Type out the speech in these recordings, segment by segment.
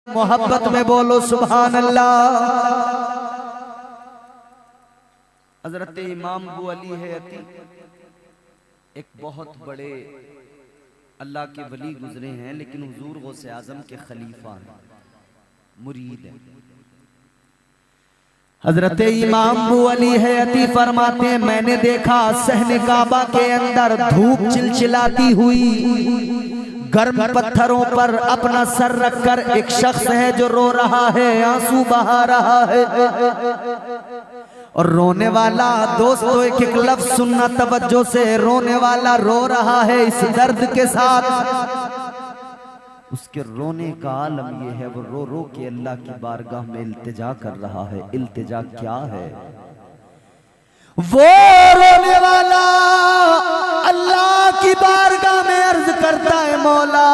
मोहब्बत में बोलो सुभान अल्लाह। हजरत इमाम अबू अली हयाती एक बहुत बड़े अल्लाह के वली गुजरे हैं, लेकिन हुजूर गौसे आजम के खलीफा हैं, मुरीद हैं। हजरत इमाम अबू अली हयाती फरमाते हैं, मैंने देखा सहने काबा के अंदर धूप चिलचिलाती हुई, गर्म पत्थरों पर अपना सर रखकर एक शख्स है जो रो रहा है, आंसू बहा रहा है। और रोने वाला दोस्तों एक एक लफ्ज सुनना तवज्जो से, रोने वाला रो रहा है इस दर्द के साथ। उसके रोने का आलम ये है, वो रो रो के अल्लाह की बारगाह में इल्तिजा कर रहा है। इल्तिजा क्या है? वो रोने वाला अल्लाह की बारगाह में अर्ज करता है, मौला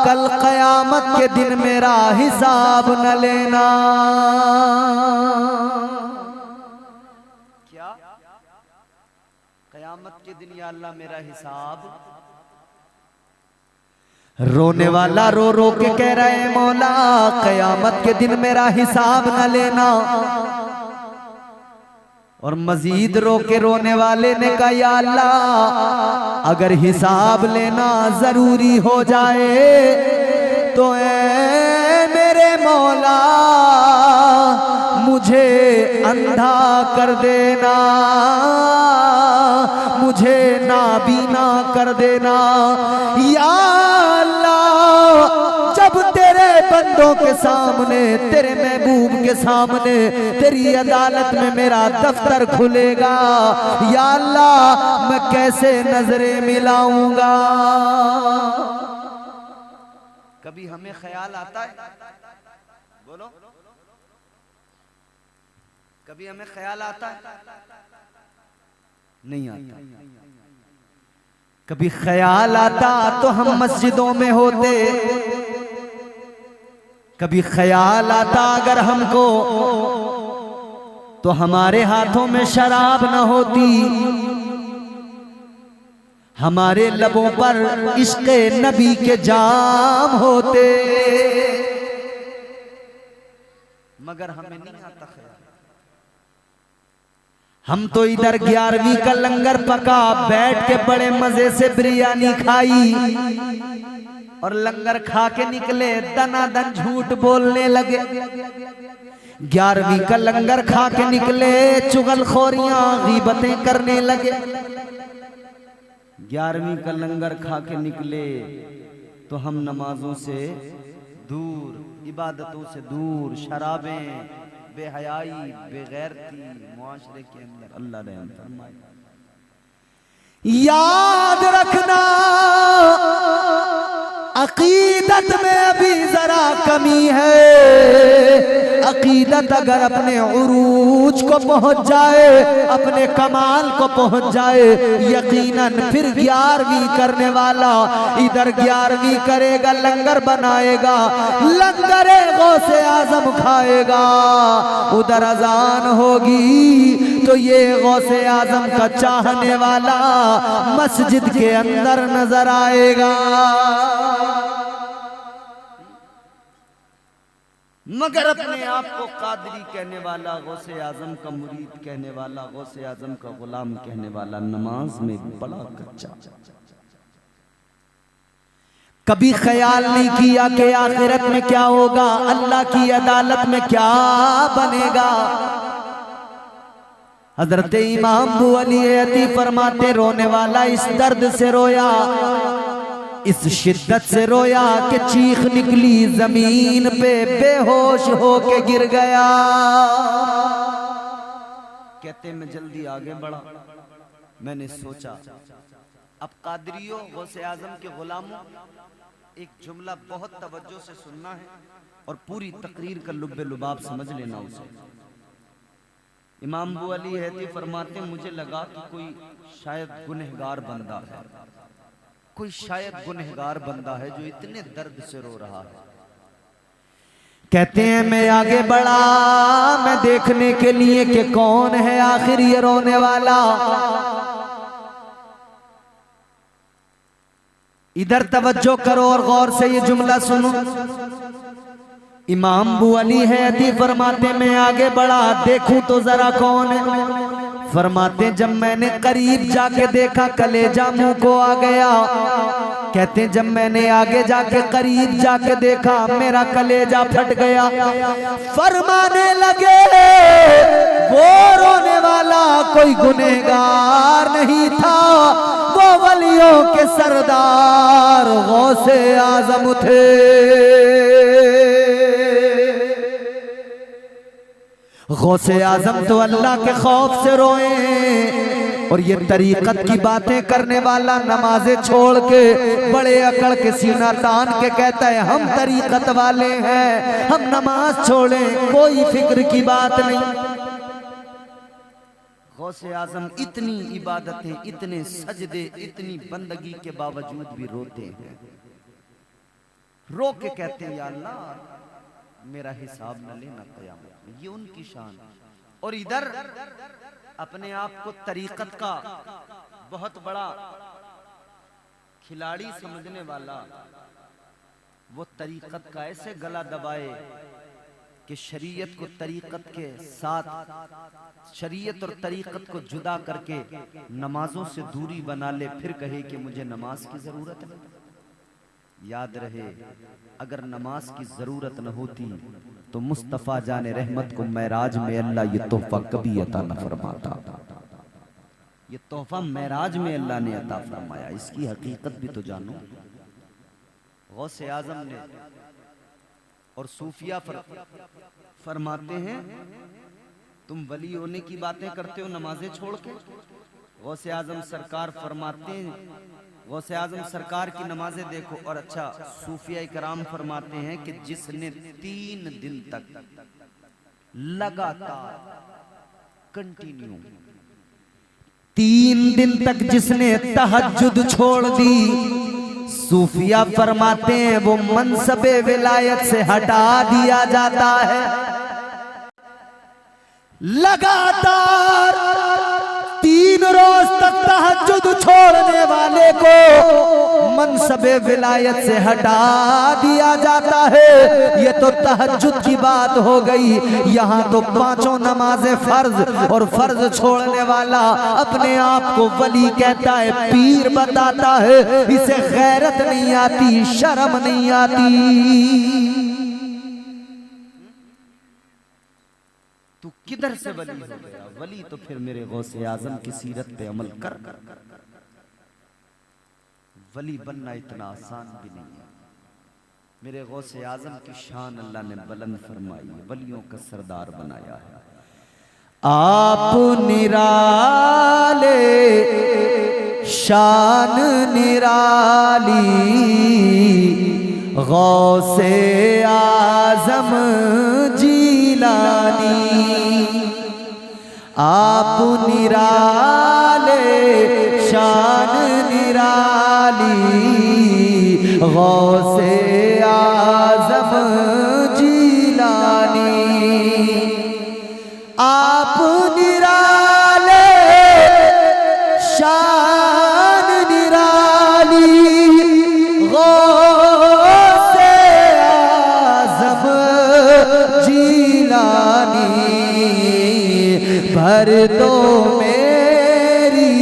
कल कयामत के दिन मेरा हिसाब न लेना। क्या कयामत के दिन या अल्लाह मेरा हिसाब? रोने वाला रो रो के कह रहे हैं, मौला कयामत के दिन मेरा हिसाब न लेना। और मजीद रो के रोने वाले ने कहा, या अल्लाह अगर हिसाब लेना जरूरी हो जाए तो ऐ मेरे मौला मुझे अंधा कर देना, मुझे नाबीना कर देना। या अल्लाह जब तेरे बंदों के सामने, तेरे महबूब के सामने तेरी अदालत में मेरा दफ्तर खुलेगा, या अल्लाह मैं कैसे नजरें मिलाऊंगा। कभी हमें ख्याल आता है? बोलो, कभी हमें ख्याल आता है? नहीं आता। कभी ख्याल आता तो हम मस्जिदों में होते, कभी ख्याल आता अगर हमको तो हमारे हाथों में शराब न होती, हमारे लबों पर इश्क़ नबी के जाम होते। मगर हमें नहीं आता ख्याल। हम तो इधर 11वीं का लंगर पका, बैठ के बड़े मजे से बिरयानी खाई और लंगर खा के निकले, दनादन झूठ बोलने लगे। 11वीं का लंगर खा के निकले, चुगलखोरियां गीबतें करने लगे। 11वीं का लंगर खा के निकले तो हम नमाजों से दूर, इबादतों से दूर, शराबें, बेहयाई, बेगैरती मुआशरे के अंदर। अल्लाह रहम फरमाए। याद रखना अकीदत में अभी जरा कमी है। अकीदत अगर अपने उरूज को पहुंच जाए, अपने कमाल को पहुंच जाए, यकीनन फिर 11वीं करने वाला इधर 11वीं करेगा, लंगर बनाएगा, लंगर गौसे आजम खाएगा। उधर अजान होगी तो ये गौसे आजम का चाहने वाला मस्जिद के अंदर नजर आएगा। मगर अपने आप को कादरी कहने वाला, गौसे आजम का मुरीद कहने वाला, गौसे आजम का गुलाम कहने वाला नमाज में बड़ा कच्चा। कभी ख्याल नहीं किया कि आखिरत में क्या होगा, अल्लाह की अदालत में क्या बनेगा। हजरत इमाम अबू अली हयाती फरमाते, रोने वाला इस दर्द से रोया, इस शिद्दत से रोया कि चीख निकली जमीन पे, बेहोश होके गिर गया। कहते मैं जल्दी आगे बढ़ा, मैंने सोचा अब कादरियों, गौसे आजम के गुलामों, एक जुमला बहुत तवज्जो से सुनना है और पूरी तकरीर का लुब्बे लुबाब समझ लेना उसे। इमाम अबू अली हयाती फरमाते, मुझे लगा कि कोई शायद गुनहगार बंदा है, कोई शायद गुनहगार बंदा है जो इतने दर्द से रो रहा है। कहते हैं मैं आगे बढ़ा, मैं देखने के लिए कि कौन है आखिर ये रोने वाला। इधर तवज्जो करो और गौर से ये जुमला सुनो। इमाम अबू अली हैती फरमाते मैं आगे बढ़ा देखूं तो जरा कौन है। फरमाते जब मैंने करीब जाके देखा कलेजा मुंह को आ गया। कहते जब मैंने आगे जाके करीब जाके देखा मेरा कलेजा फट गया। फरमाने लगे वो रोने वाला कोई गुनहगार नहीं था, वो वलियों के सरदार गौसे आजम थे। गौसे आजम तो अल्लाह के खौफ से रोए और ये तरीकत की बातें करने वाला नमाजें छोड़ के बड़े अकड़ के सीना तान के कहता है हम तरीकत वाले हैं, हम नमाज छोड़ें कोई फिक्र की बात नहीं। गौसे आजम इतनी इबादतें, इतने सजदे, इतनी बंदगी के बावजूद भी रोते हैं। रो के कहते हैं या अल्लाह मेरा हिसाब न लेना क़यामत में। ये उनकी शान। और इधर अपने आप को तरीकत का बहुत बड़ा खिलाड़ी समझने वाला वो तरीकत का ऐसे गला दबाए कि शरीयत को तरीकत के साथ, शरीयत और तरीकत को जुदा करके नमाजों से दूरी बना ले, फिर कहे कि मुझे नमाज की जरूरत है। याद रहे अगर नमाज की जरूरत न होती तो मुस्तफा जाने रहमत को मेराज में अल्लाह ये तोहफा कभी अता न फरमाता। ये तोहफा मेराज में अल्लाह ने अता फरमाया, इसकी हकीकत भी तो जानो। गौसे आजम ने और सूफिया फरमाते हैं तुम वली होने की बातें करते हो नमाजें छोड़ के। गौसे आजम सरकार फरमाते हैं, गौसे आजम सरकार की नमाजें देखो। और अच्छा सूफिया इकराम फरमाते हैं कि जिसने 3 दिन तक लगातार कंटिन्यू 3 दिन तक जिसने तहज्जुद छोड़ दी, सूफिया फरमाते हैं वो मनसबे विलायत से हटा दिया जाता है। लगातार 3 रोज तक तहज्जुद छोड़ने वाले को मनसबे विलायत से हटा दिया जाता है। ये तो तहज्जुद की बात हो गई। यहाँ तो 5 नमाजें फर्ज और फर्ज छोड़ने वाला अपने आप को वली कहता है, पीर बताता है। इसे गैरत नहीं आती, शर्म नहीं आती। तू किधर से वली हो गया? वली तो फिर मेरे गौसे आजम की सीरत पे अमल कर। वली बनना इतना आसान भी नहीं है। मेरे गौसे आजम की शान अल्लाह ने बुलंद फरमाई है, वलियों का सरदार बनाया है। आप निराले शान निराली गौसे आजम जीलानी। आप निराले शान निराली गौसे आजम जीलानी। आप निराले शान निराली गौसे आजम जीलानी। भर दो मेरी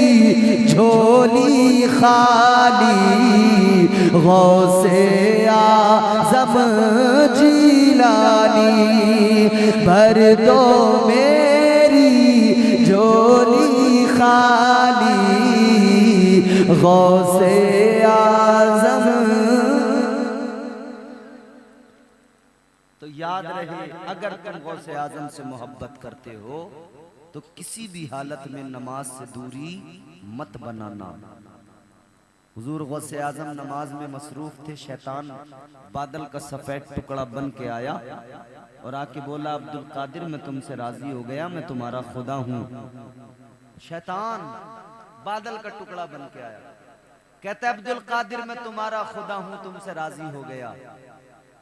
झोली खाली गौसे आजम जीलानी। भर दो मेरी झोली खाली गौसे आजम। तो याद रहे अगर तुम गौसे आजम से मोहब्बत करते हो तो किसी भी हालत में नमाज से दूरी मत बनाना। हुजूर गौसे आजम नमाज में मसरूफ थे। शैतान बादल का सफेद टुकड़ा बन के आया और आके बोला अब्दुल कादिर मैं तुमसे राजी हो गया, मैं तुम्हारा खुदा हूं। शैतान बादल का टुकड़ा बन के आया, कहता है अब्दुल कादिर मैं तुम्हारा खुदा हूं, तुमसे राजी हो गया।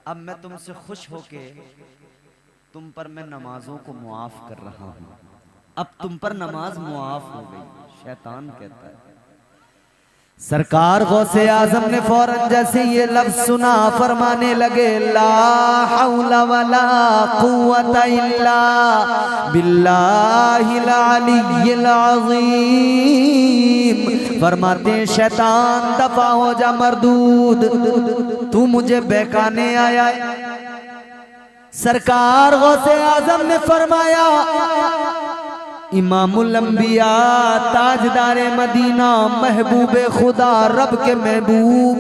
अब मैं तुमसे खुश होके तुम पर मैं नमाजों को मुआफ कर रहा हूं। अब तुम पर नमाज मुआफ हो गई। शैतान कहता है सरकार गौसे आजम ने फौरन जैसे ये लफ्ज सुना फरमाने लगे, ला हौला वला कुव्वता इल्ला बिल्लाहिल अलिय्यिल अज़ीम। फरमाते हैं, शैतान दफा हो जा मरदूद, तू मुझे बहकाने आया है। सरकार गौसे आजम ने फरमाया, इमामुल अंबिया, ताजदारे मदीना, महबूबे खुदा, रब के महबूब,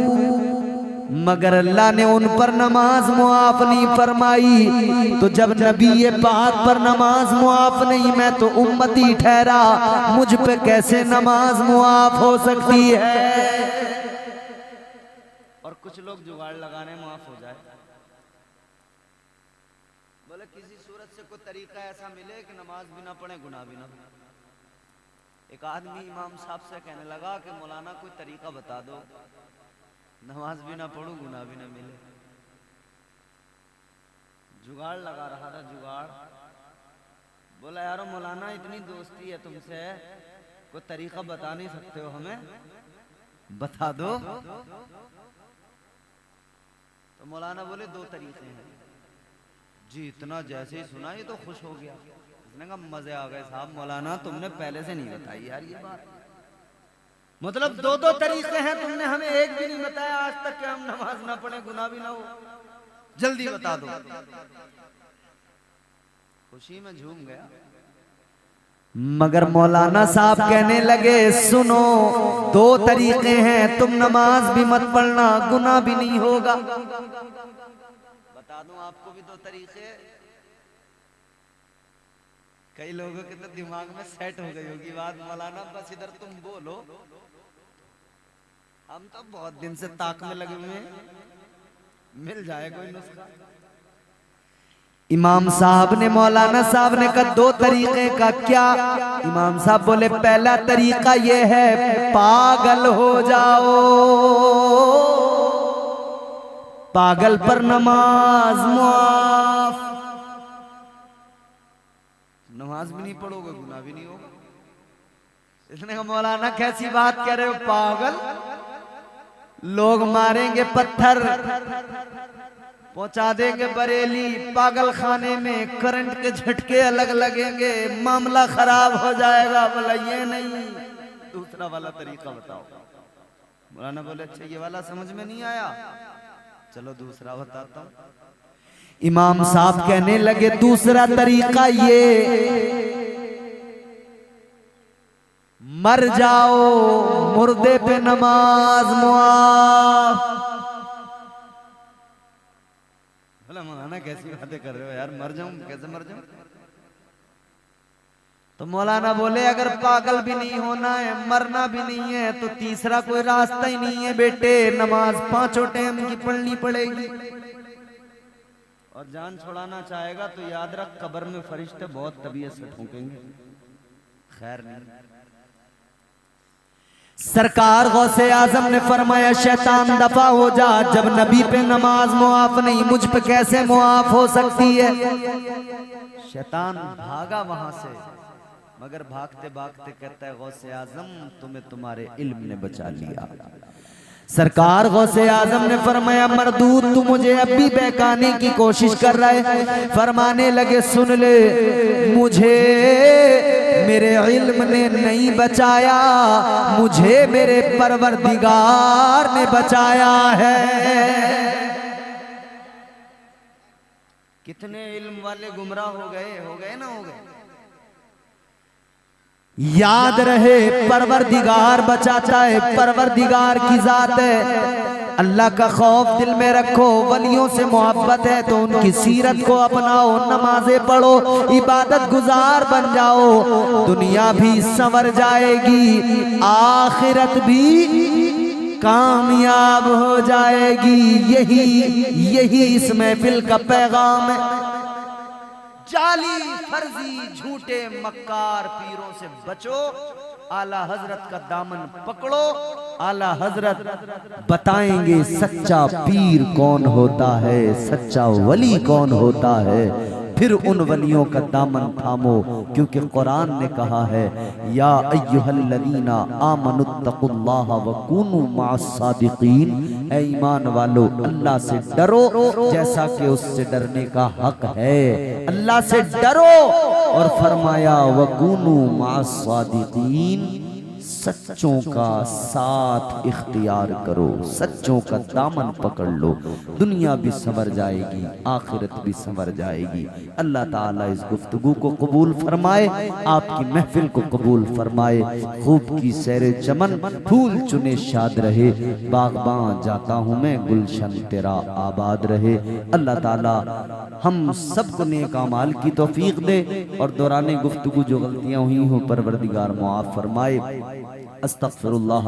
मगर अल्लाह ने उन पर नमाज मुआफ नहीं फरमाई। तो जब नबी पाक पर नमाज मुआफ नहीं, मैं तो उम्मती ठहरा, मुझ पे कैसे नमाज मुआफ हो सकती है। और कुछ लोग जुगाड़ लगाने मुआफ हो जाए, बोले किसी सूरत से कोई तरीका ऐसा मिले कि नमाज भी ना पढ़े, गुनाह भी ना। एक आदमी इमाम साहब से कहने लगा कि मौलाना कोई तरीका बता दो, नमाज भी ना पढ़ूं, गुनाह भी ना मिले। जुगाड़ लगा रहा था, जुगाड़। बोला, यारो मौलाना इतनी दोस्ती है तुमसे, कोई तरीका बता नहीं सकते हो हमें, बता दो। तो मौलाना बोले, दो तरीके हैं जी। इतना जैसे ही सुना ये तो खुश हो गया, उसने कहा मजे आ गए साहब, मौलाना तुमने पहले से नहीं बताई यार ये बात। मतलब दो दो तरीके हैं, तुमने हमें एक भी नहीं बताया आज तक कि हम नमाज ना पढ़े, गुनाह भी ना हो, जल्दी बता दो। खुशी में झूम गया। मगर मौलाना साहब कहने लगे, सुनो, दो तरीके हैं, तुम नमाज भी मत पढ़ना, गुनाह भी नहीं होगा। बता दूं आपको भी दो तरीके। कई लोगों के तो दिमाग में सेट हो गई होगी बात, मौलाना बस इधर तुम बोलो, हम तो बहुत दिन से ताक में लगे हुए हैं, मिल जाए कोई नुस्खा। इमाम साहब ने, मौलाना साहब ने कहा, दो तरीके का क्या? इमाम साहब बोले, पहला तरीका ये है, पागल हो जाओ, पागल पर नमाज मुआफ। नमाज भी नहीं पढ़ोगे, गुनाह भी नहीं होगा। इसने कहा, मौलाना कैसी बात कह रहे हो, पागल? लोग मारेंगे पत्थर, पहुंचा देंगे बरेली, पागल खाने में, करंट के झटके अलग लगेंगे, मामला खराब हो जाएगा। बोला, ये नहीं, दूसरा वाला तरीका बताओ। मौलाना बोले, अच्छा ये वाला समझ में नहीं आया, चलो दूसरा बताता हूं। इमाम साहब कहने लगे, दूसरा तरीका ये, मर जाओ, मुर्दे पे नमाज मुआफ। बोला, मौलाना कैसी बातें कर रहे हो यार, मर जाऊं, कैसे मर जाऊं? तो मौलाना बोले, अगर पागल भी नहीं होना है, मरना भी नहीं है, तो तीसरा कोई रास्ता ही नहीं है बेटे, नमाज पांचों टाइम की पढ़नी पड़ेगी। और जान छुड़ाना चाहेगा तो याद रख, कब्र में फरिश्ते बहुत तबीयत से ठोकेंगे, खैर नहीं। सरकार गौसे आजम ने फरमाया, शैतान दफा हो जा, जब नबी पे नमाज मुआफ नहीं, मुझ पे कैसे मुआफ हो सकती है? शैतान भागा वहां से, मगर भागते भागते कहता है, गौसे आजम तुम्हें तुम्हारे इल्म ने बचा लिया। सरकार गौसे आजम ने फरमाया, मरदूद तू मुझे अब भी बहकाने की कोशिश कर रहा है। फरमाने लगे, सुन ले, मुझे मेरे इल्म ने नहीं बचाया, मुझे मेरे परवरदिगार ने बचाया है। कितने इल्म वाले गुमराह हो गए ना, हो गए। याद रहे, परवरदिगार बचाता है, परवरदिगार की जात है। अल्लाह का खौफ दिल में रखो, वलियों से मोहब्बत है तो उनकी सीरत को अपनाओ, नमाजें पढ़ो, इबादत गुजार बन जाओ, दुनिया भी संवर जाएगी, आखिरत भी कामयाब हो जाएगी। यही इस महफिल का पैगाम है। जाली, फर्जी, झूठे, मक्कार पीरों से बचो, आला हजरत का दामन पकड़ो। आला हजरत बताएंगे सच्चा पीर कौन होता है, सच्चा वली कौन होता है। फिर उन वलियों का दामन थामो, क्योंकि कुरान ने कहा है या अय्युहल्लज़ीना आमनुत्तकुल्लाह व कूनू मअस-सादिकीन, ऐ ईमान वालो अल्लाह से डरो जैसा कि उससे डरने का हक है। अल्लाह से डरो और फरमाया व कूनू मअस-सादिकीन, सच्चों का साथ इख्तियार करो, सच्चों का दामन पकड़ लो, दुनिया भी संवर जाएगी, आखिरत भी संवर जाएगी। अल्लाह ताला इस गुफ्तगू को कबूल फरमाए, आपकी महफिल को कबूल फरमाए। खूब की सैर चमन, फूल चुने शाद रहे, बागबां जाता हूँ मैं, गुलशन तेरा आबाद रहे। अल्लाह ताला हम सबको नेक अमाल की तौफीक दे और दौरान गुफ्तगू जो गलतियाँ हुई हों परवरदिगार मुआफ़ फरमाए। अस्तगफिरुल्लाह।